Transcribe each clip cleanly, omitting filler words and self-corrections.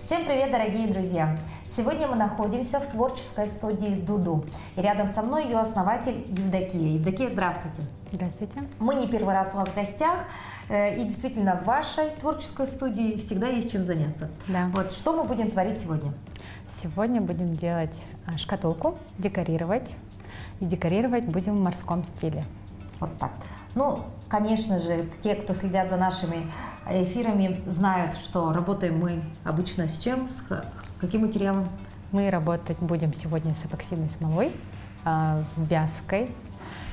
Всем привет, дорогие друзья! Сегодня мы находимся в творческой студии Дуду. И рядом со мной ее основатель Евдокия. Евдокия, здравствуйте! Здравствуйте! Мы не первый раз у вас в гостях. И действительно, в вашей творческой студии всегда есть чем заняться. Да. Вот что мы будем творить сегодня? Сегодня будем делать шкатулку, декорировать. И декорировать будем в морском стиле. Вот так. Ну, конечно же, те, кто следят за нашими эфирами, знают, что работаем мы обычно с чем, с каким материалом? Мы работать будем сегодня с эпоксидной смолой, вязкой,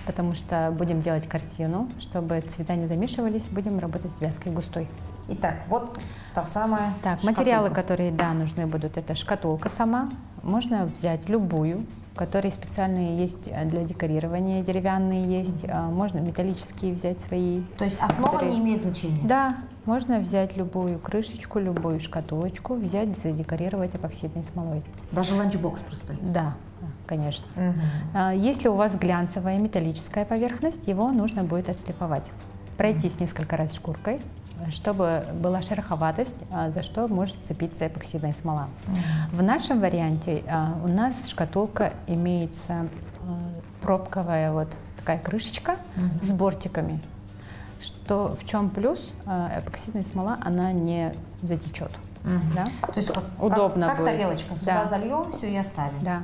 потому что будем делать картину, чтобы цвета не замешивались, будем работать с вязкой густой. Итак, вот та самая Так, шкатулка. материалы, которые, да, нужны будут, это шкатулка сама, можно взять любую, которые специальные есть для декорирования, деревянные есть, можно металлические взять свои. То есть основа которые... не имеет значения? Да, можно взять любую крышечку, любую шкатулочку, взять, задекорировать эпоксидной смолой. Даже ланчбокс простой? Да, конечно. Угу. Если у вас глянцевая металлическая поверхность, его нужно будет отшлифовать. Пройтись несколько раз шкуркой, чтобы была шероховатость, за что может сцепиться эпоксидная смола. В нашем варианте у нас шкатулка имеется пробковая вот такая крышечка с бортиками, что в чем плюс, эпоксидная смола, она не затечет. Да? То есть удобно как будет. тарелочка, сюда зальем, все и оставим. Да.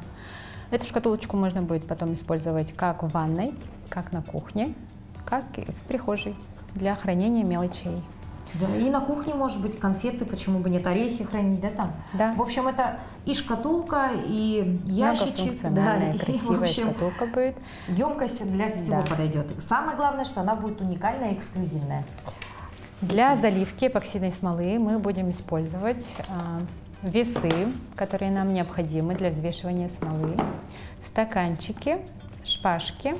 Эту шкатулочку можно будет потом использовать как в ванной, как на кухне, как и в прихожей для хранения мелочей. Да, и на кухне, может быть, конфеты, почему бы нет, орехи хранить, да, там? Да. В общем, это и шкатулка, и ящичек, да, и, красивая в общем, шкатулка будет. Емкость для всего подойдет. И самое главное, что она будет уникальная и эксклюзивная. Для заливки эпоксидной смолы мы будем использовать весы, которые нам необходимы для взвешивания смолы, стаканчики, шпажки,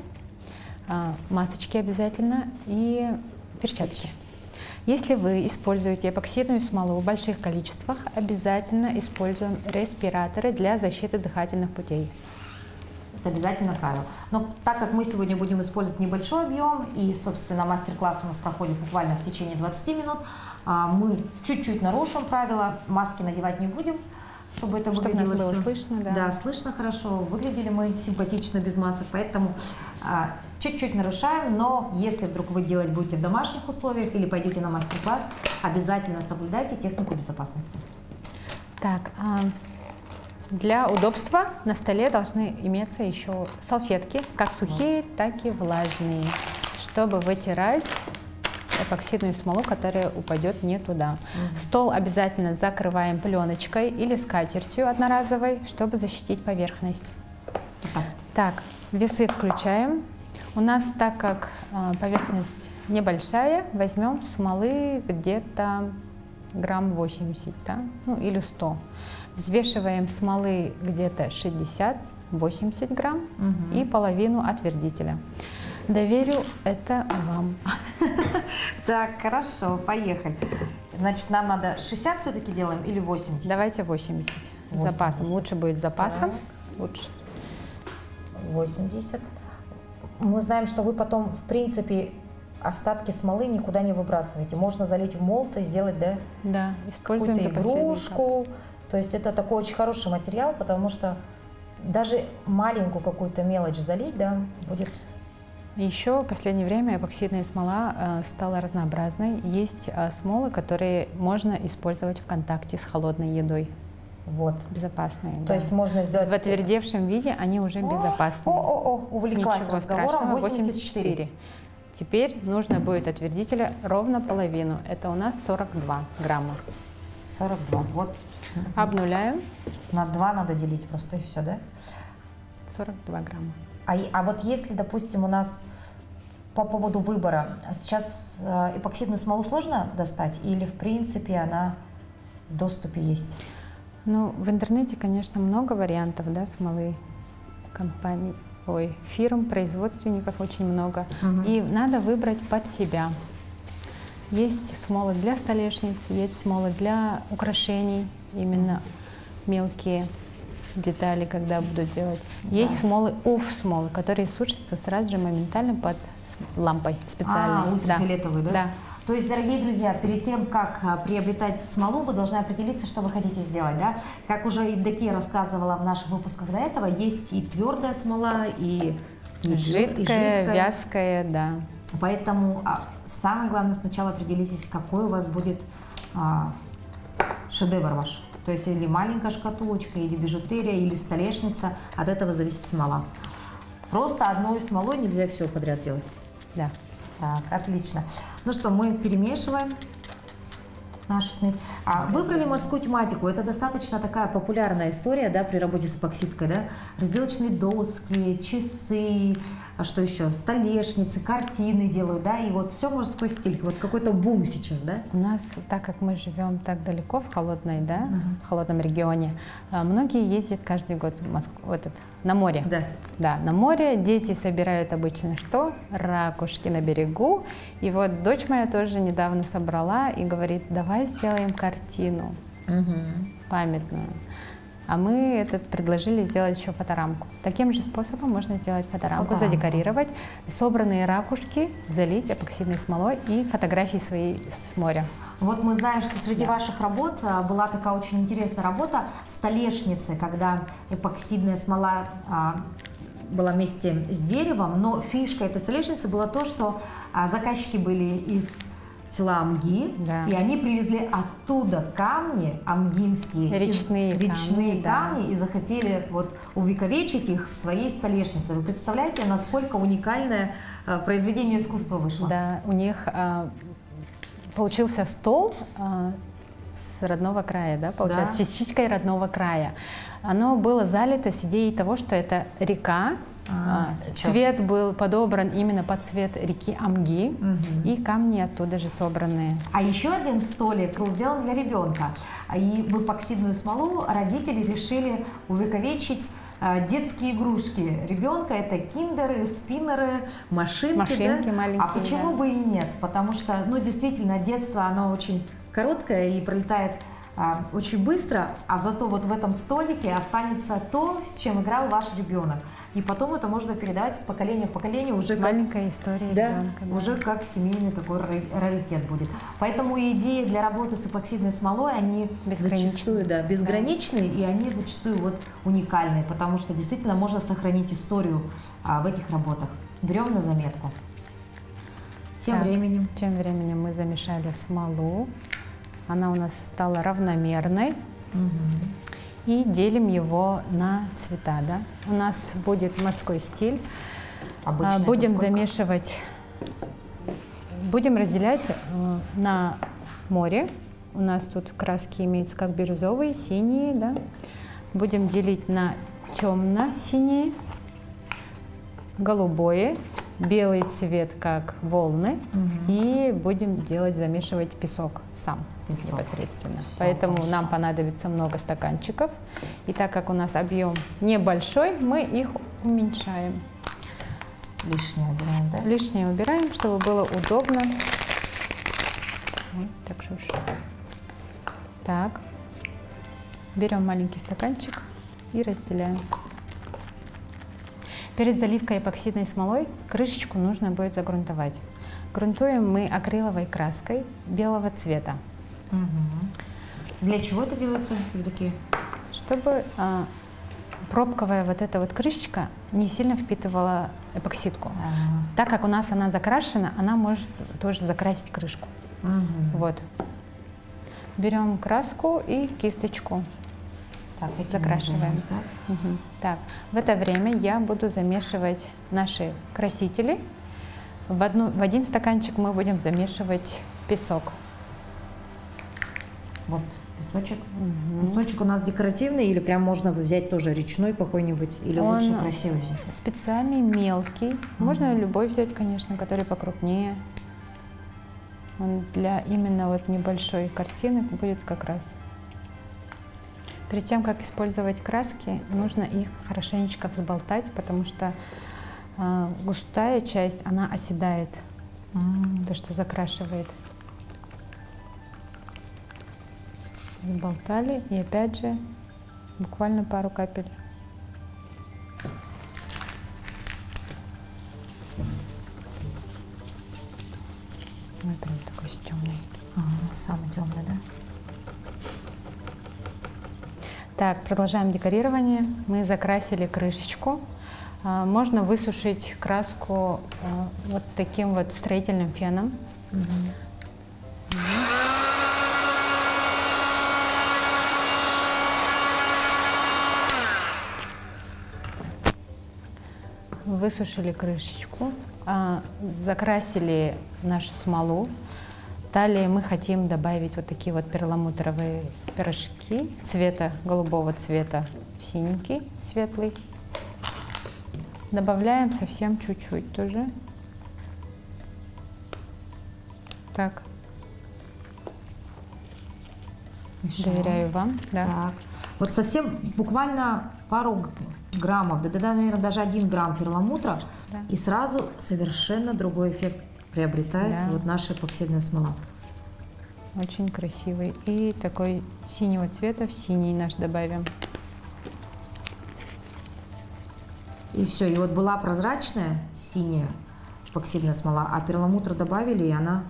масочки обязательно и перчатки. Если вы используете эпоксидную смолу в больших количествах, обязательно используем респираторы для защиты дыхательных путей. Это обязательно правило. Но так как мы сегодня будем использовать небольшой объем, и, собственно, мастер-класс у нас проходит буквально в течение 20 минут, мы чуть-чуть нарушим правила, маски надевать не будем, чтобы это выглядело нас было все. слышно, да. Да, слышно хорошо, выглядели мы симпатично без масок, поэтому чуть-чуть нарушаем, но если вдруг вы делать будете в домашних условиях или пойдете на мастер-класс, обязательно соблюдайте технику безопасности. Так, для удобства на столе должны иметься еще салфетки, как сухие, так и влажные, чтобы вытирать эпоксидную смолу, которая упадет не туда. Стол обязательно закрываем пленочкой или скатертью одноразовой, чтобы защитить поверхность. Так, весы включаем. У нас, так как поверхность небольшая, возьмем смолы где-то грамм 80, да? Ну, или 100. Взвешиваем смолы где-то 60-80 грамм и половину отвердителя. Доверю это вам. Так, хорошо, поехали. Значит, нам надо 60 все-таки делаем или 80? Давайте 80. С запасом. Лучше будет с запасом. Лучше. 80. Мы знаем, что вы потом, в принципе, остатки смолы никуда не выбрасываете. Можно залить в молот и сделать, да? Да, используем какую-то игрушку. То есть это такой очень хороший материал, потому что даже маленькую какую-то мелочь залить, да, будет... Еще в последнее время эпоксидная смола стала разнообразной. Есть смолы, которые можно использовать в контакте с холодной едой. Вот. Безопасные. То есть можно сделать... В отвердевшем виде они уже безопасны. Увлеклась Ничего разговором. страшного. 84. Теперь нужно будет отвердителя ровно половину. Это у нас 42 грамма. 42. Вот. Обнуляем. На 2 надо делить просто и все, да? 42 грамма. А вот если, допустим, у нас по поводу выбора, сейчас эпоксидную смолу сложно достать или, в принципе, она в доступе есть? Ну, в интернете, конечно, много вариантов, да, смолы компаний, фирм, производственников очень много. И надо выбрать под себя. Есть смолы для столешниц, есть смолы для украшений, именно мелкие детали, когда будут делать. Есть смолы, смолы, которые сушатся сразу же моментально под лампой специальной. Ультрафиолетовые, да? Да. То есть, дорогие друзья, перед тем, как приобретать смолу, вы должны определиться, что вы хотите сделать, да? Как уже Евдокия рассказывала в наших выпусках до этого, есть и твердая смола, и жидкая, вязкая, да. Поэтому самое главное сначала определитесь, какой у вас будет шедевр ваш. То есть или маленькая шкатулочка, или бижутерия, или столешница. От этого зависит смола. Просто одной смолой нельзя все подряд делать. Да. Так, отлично. Ну что, мы перемешиваем нашу смесь. Выбрали морскую тематику. Это достаточно такая популярная история, да, при работе с эпоксидкой, да. Разделочные доски, часы, что еще, столешницы, картины делают, да, и вот все морской стиль. Вот какой-то бум сейчас, да? У нас, так как мы живем так далеко в холодной, да, в холодном регионе, многие ездят каждый год в Москву, на море. Да. Да, на море дети собирают обычно что? Ракушки на берегу. И вот дочь моя тоже недавно собрала и говорит, давай сделаем картину памятную. А мы предложили сделать еще фоторамку. Таким же способом можно сделать фоторамку, задекорировать, собранные ракушки залить эпоксидной смолой и фотографии свои с моря. Вот мы знаем, что среди ваших работ была такая очень интересная работа столешницы, когда эпоксидная смола была вместе с деревом, но фишка этой столешницы была то, что заказчики были из села Амги, да. И они привезли оттуда камни амгинские, речные камни, да. И захотели вот увековечить их в своей столешнице. Вы представляете, насколько уникальное произведение искусства вышло? Да, у них получился стол с родного края, да, получается, да. С частичкой родного края. Оно было залито с идеей того, что это река, цвет был подобран именно под цвет реки Амги, и камни оттуда же собранные. А еще один столик был сделан для ребенка. И в эпоксидную смолу родители решили увековечить детские игрушки ребенка. Это киндеры, спиннеры, машинки, да? Маленькие. А почему бы и нет? Потому что, ну, действительно, детство, оно очень короткое и пролетает очень быстро, а зато вот в этом столике останется то, с чем играл ваш ребенок. И потом это можно передавать из поколения в поколение уже маленькая история ребенка, да, уже как семейный такой раритет будет. Поэтому идеи для работы с эпоксидной смолой, они зачастую безграничные, и они зачастую вот уникальные, потому что действительно можно сохранить историю в этих работах. Берем на заметку. Тем временем мы замешали смолу. Она у нас стала равномерной. И делим его на цвета. Да? У нас будет морской стиль. Обычно будем замешивать, будем разделять на море. У нас тут краски имеются как бирюзовые, синие. Да? Будем делить на темно-синие, голубое, белый цвет как волны. И будем замешивать песок сам. Непосредственно. Поэтому нам понадобится много стаканчиков. И так как у нас объем небольшой, мы их уменьшаем. Лишнее убираем, да? Лишнее убираем, чтобы было удобно. Так. Берем маленький стаканчик и разделяем. Перед заливкой эпоксидной смолой крышечку нужно будет загрунтовать. Грунтуем мы акриловой краской белого цвета. Для чего это делается, Евдокия? Чтобы пробковая вот эта вот крышечка не сильно впитывала эпоксидку. Так как у нас она закрашена, она может тоже закрасить крышку. Вот. Берем краску и кисточку. Так, закрашиваем. Так, в это время я буду замешивать наши красители. В один стаканчик мы будем замешивать песок. Вот песочек. Песочек у нас декоративный или прям можно взять тоже речной какой-нибудь, или лучше красивый взять? Специальный, мелкий. Можно любой взять, конечно, который покрупнее. Он для именно вот небольшой картины будет как раз. Перед тем, как использовать краски, нужно их хорошенечко взболтать, потому что густая часть, она оседает, то, что закрашивает. Взболтали, и опять же буквально пару капель. Вот прям такой Самый темный, да? Так, продолжаем декорирование. Мы закрасили крышечку. Можно высушить краску вот таким вот строительным феном. Высушили крышечку, закрасили нашу смолу. Далее мы хотим добавить вот такие вот перламутровые пирожки цвета голубого цвета в синенький, светлый. Добавляем совсем чуть-чуть тоже. Так. Еще. Доверяю вам. Да. Так. Вот совсем буквально пару граммов, да, наверное, даже 1 грамм перламутра, Да. и сразу совершенно другой эффект приобретает Да. вот наша эпоксидная смола. Очень красивый. И такой синего цвета в синий наш добавим. И все, и вот была прозрачная синяя эпоксидная смола, а перламутр добавили, и она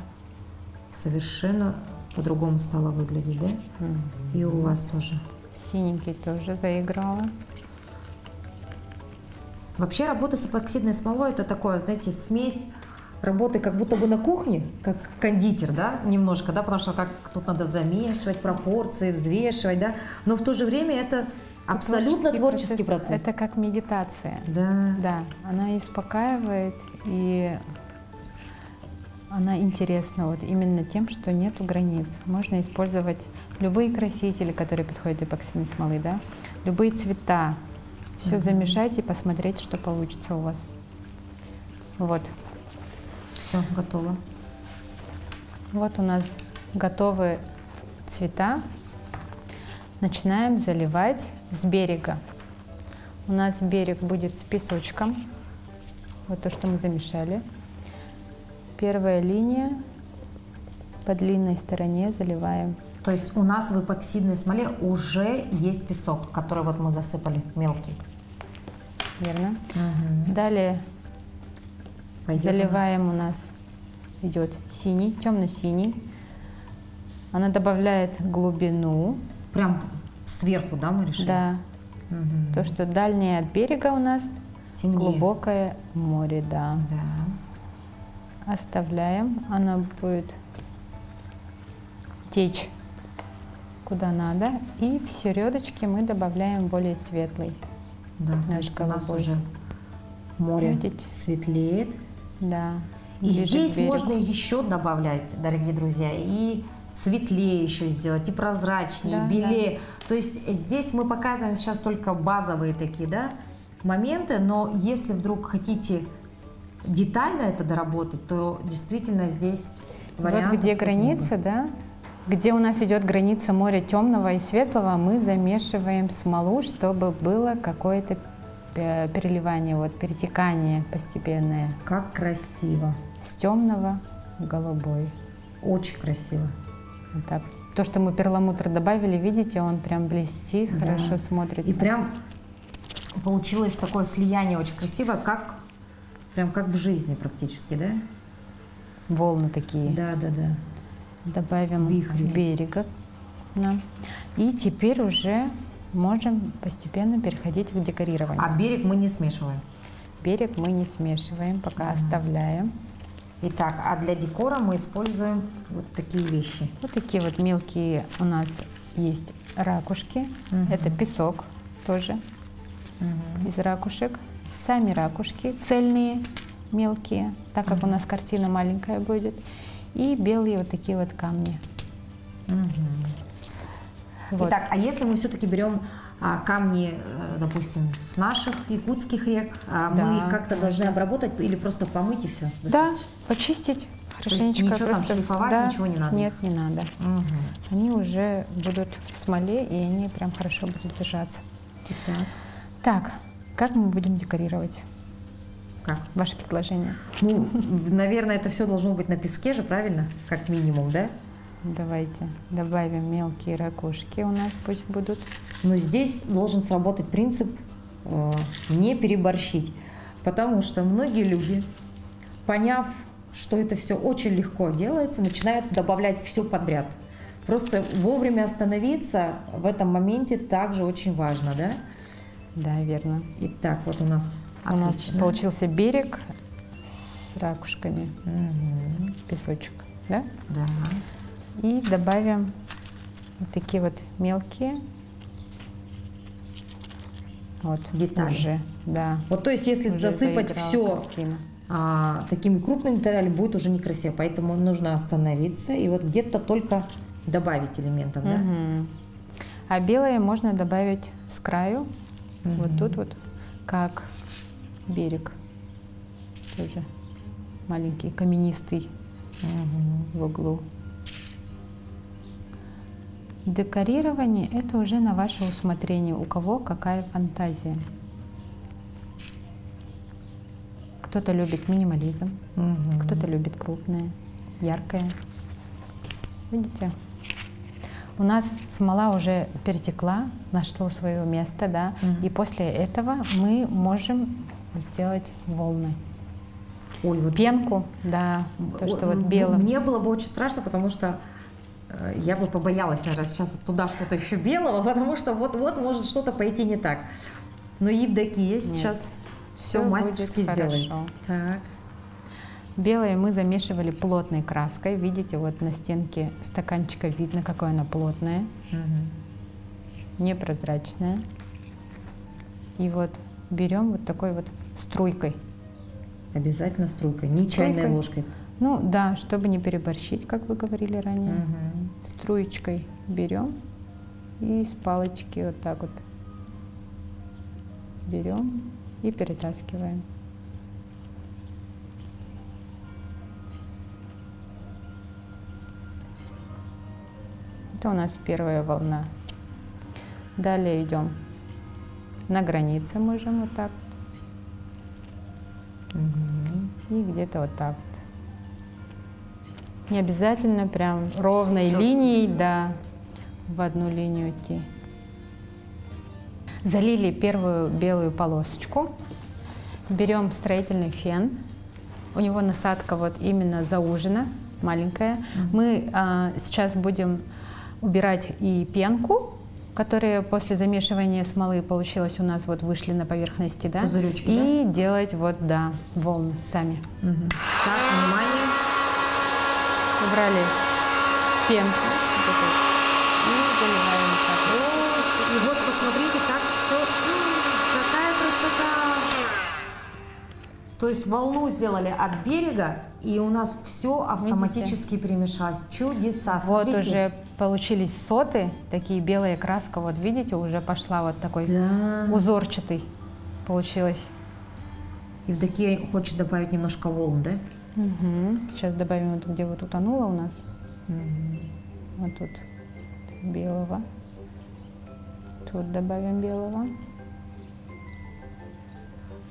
совершенно по-другому стала выглядеть, да? И у вас тоже. Синенький тоже заиграла. Вообще работа с эпоксидной смолой — это такое, знаете, смесь работы как будто бы на кухне, как кондитер, да, немножко, да, потому что как тут надо замешивать пропорции, взвешивать, да, но в то же время это абсолютно творческий процесс. Это как медитация. Да. Да, она успокаивает, и она интересна вот именно тем, что нету границ. Можно использовать любые красители, которые подходят эпоксидной смолы, да, любые цвета. Все замешать и посмотреть, что получится у вас. Вот. Все, готово. Вот у нас готовы цвета. Начинаем заливать с берега. У нас берег будет с песочком. Вот то, что мы замешали. Первая линия по длинной стороне заливаем. То есть у нас в эпоксидной смоле уже есть песок, который вот мы засыпали мелкий. Верно. Далее Пойдет заливаем, у нас идет синий, темно-синий. Она добавляет глубину. Прям сверху, да, мы решили? Да. То, что дальнее от берега у нас Темнее. глубокое море, да. Да. Оставляем, она будет течь куда надо. И в середочке мы добавляем более светлый. Да, то Наш есть у нас голубой. уже море Видите? светлеет. Да. И ближе к здесь берегу. можно еще добавлять, дорогие друзья, и светлее еще сделать, и прозрачнее, Да, и белее. То есть здесь мы показываем сейчас только базовые такие, да, моменты, но если вдруг хотите детально это доработать, то действительно здесь вариантов Вот где тут граница, да? Где у нас идет граница моря темного и светлого, мы замешиваем смолу, чтобы было какое-то переливание, вот перетекание постепенное много. Как красиво, с темного в голубой. очень красиво. Вот так. То, что мы перламутр добавили, видите, он прям блестит, Да. хорошо смотрится. И прям получилось такое слияние очень красивое, как прям как в жизни практически, да? Волны такие. Да, да, да. Добавим Вихри. берега. Да. И теперь уже можем постепенно переходить к декорированию. А берег мы не смешиваем. Берег мы не смешиваем, пока оставляем. Итак, а для декора мы используем вот такие вещи. Вот такие вот мелкие у нас есть ракушки. Это песок тоже из ракушек. Сами ракушки цельные, мелкие, так как у нас картина маленькая будет. И белые вот такие вот камни. Вот. Итак, а если мы все-таки берем камни, допустим, с наших якутских рек, мы их как-то должны обработать или просто помыть и все? Да, почистить хорошенечко. ничего там шлифовать, ничего не надо? Нет, не надо. Они уже будут в смоле, и они прям хорошо будут держаться. Итак, Так, как мы будем декорировать? как? Ваше предложение? Ну, наверное, это все должно быть на песке же, правильно? Как минимум, да? Давайте добавим мелкие ракушки, у нас пусть будут. Но здесь должен сработать принцип не переборщить, потому что многие люди, поняв, что это все очень легко делается, начинают добавлять все подряд. Просто вовремя остановиться в этом моменте также очень важно, да? Да, верно. Итак, вот у нас У нас отлично. получился берег с ракушками, песочек, да? Да. И добавим вот такие вот мелкие вот Детали. уже, да. Вот то есть, если Уже засыпать заиграла все картина. такими крупными деталями, будет уже некрасиво. Поэтому нужно остановиться и вот где-то только добавить элементов, да? Мгм. А белое можно добавить с краю, вот тут вот, как берег, тоже маленький, каменистый в углу. Декорирование — это уже на ваше усмотрение, у кого какая фантазия. Кто-то любит минимализм, кто-то любит крупное, яркое. Видите? У нас смола уже перетекла, нашло свое место, да, и после этого мы можем сделать волны. Ой, вот Пенку, да, то, что вот белым. Мне было бы очень страшно, потому что я бы побоялась, наверное, сейчас туда что-то еще белого, потому что вот может что-то пойти не так. Но Евдокия сейчас все всё мастерски будет сделает. хорошо. Так. Белое мы замешивали плотной краской. Видите, вот на стенке стаканчика видно, какое оно плотное, непрозрачное. И вот берем вот такой вот струйкой. Обязательно струйкой, не чайной ложкой. Ну да, чтобы не переборщить, как вы говорили ранее. Струечкой берем и с палочки вот так вот берем и перетаскиваем. Это у нас первая волна. Далее идем на границе, можем вот так. И где-то вот так вот. Не обязательно прям ровной линией, да, в одну линию идти. Залили первую белую полосочку. Берем строительный фен. У него насадка вот именно заужена, маленькая. Мы сейчас будем убирать и пенку, которая после замешивания смолы получилась у нас, вот вышли на поверхности, да? Пузыречки, и делать вот, да, волны сами. Так, внимание. Убрали пенку и заливаем так. И вот посмотрите, как все, какая красота. То есть волну сделали от берега, и у нас все автоматически перемешалось. Чудеса. Вот Смотрите. уже получились соты, такие белая краска, вот видите, уже пошла вот такой узорчатый получилось. Евдокия хочет добавить немножко волн, да? Сейчас добавим вот где вот утонуло у нас. Вот тут белого. Тут добавим белого.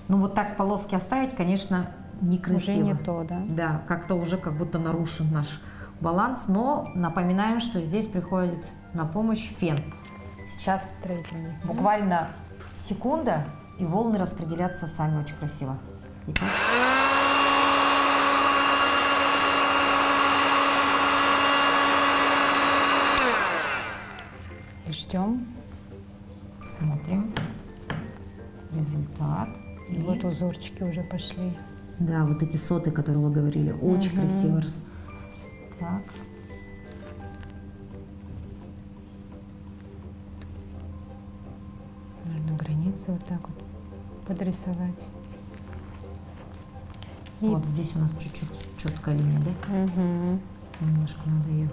Ну вот так полоски оставить, конечно, некрасиво. Уже не то, да? Да, как-то уже как будто нарушен наш баланс, но напоминаем, что здесь приходит на помощь фен. Сейчас Строительный. буквально секунда, и волны распределятся сами очень красиво. Итак. И ждем. Смотрим результат. И вот узорчики уже пошли. Да, вот эти соты, которые вы говорили, очень красиво. Так. Нужно границу вот так вот подрисовать. И Вот здесь у нас чуть-чуть четкая линия, да? Немножко надо ее.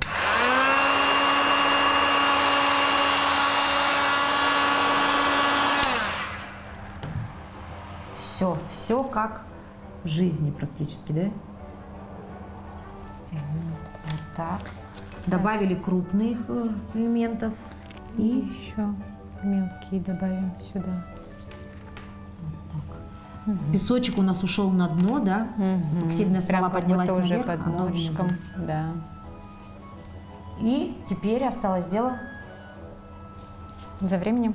Все как в жизни практически, да? Вот так. Добавили крупных элементов и и еще мелкие добавим сюда. песочек у нас ушел на дно, да? Оксидная смола Прям как поднялась будто уже наверх, под оно ножичком. внизу. Да. И теперь осталось дело. За временем.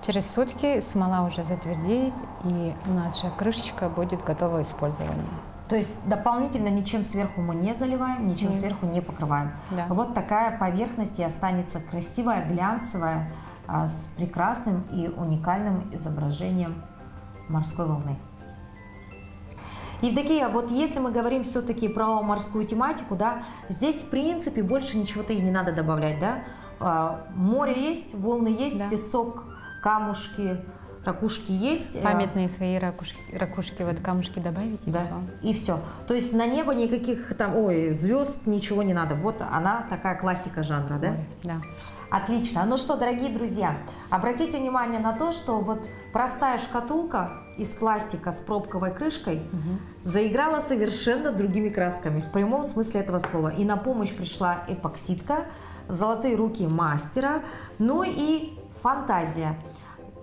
Через сутки смола уже затвердеет, и наша крышечка будет готова к использованию. То есть дополнительно ничем сверху мы не заливаем, ничем сверху не покрываем. Да. Вот такая поверхность и останется красивая, глянцевая, с прекрасным и уникальным изображением морской волны. Евдокия, вот если мы говорим все-таки про морскую тематику, да, здесь в принципе больше ничего-то и не надо добавлять, да? Море есть, волны есть, Да. песок, камушки, ракушки есть. Памятные свои ракушки, вот камушки добавить, и Да, все. и все. То есть на небо никаких там, звезд, ничего не надо. Вот она такая классика жанра, да? Да. Отлично. Ну что, дорогие друзья, обратите внимание на то, что вот простая шкатулка из пластика с пробковой крышкой заиграла совершенно другими красками, в прямом смысле этого слова. И на помощь пришла эпоксидка, золотые руки мастера, ну и фантазия.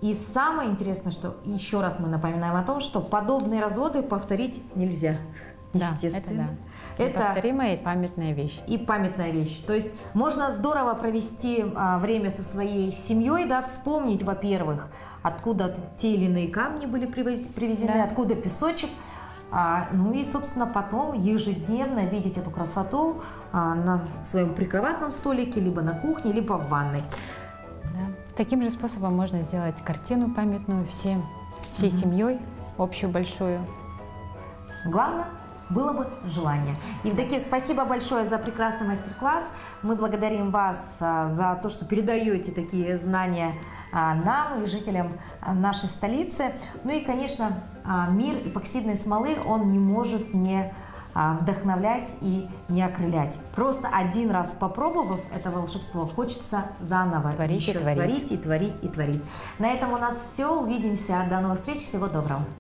И самое интересное, что еще раз мы напоминаем о том, что подобные разводы повторить нельзя. Да, Естественно. это неповторимая и памятная вещь. И памятная вещь. То есть можно здорово провести время со своей семьей, да, вспомнить, во-первых, откуда те или иные камни были привезены, Да. откуда песочек. Ну и, собственно, потом ежедневно видеть эту красоту на своем прикроватном столике, либо на кухне, либо в ванной. Да. Таким же способом можно сделать картину памятную всей семьей, общую, большую. Главное было бы желание. Евдокия, спасибо большое за прекрасный мастер-класс. Мы благодарим вас за то, что передаете такие знания нам и жителям нашей столицы. Ну и, конечно, мир эпоксидной смолы, он не может не вдохновлять и не окрылять. Просто один раз попробовав это волшебство, хочется заново Творить и еще творить. творить и творить и творить. На этом у нас все. Увидимся. До новых встреч. Всего доброго.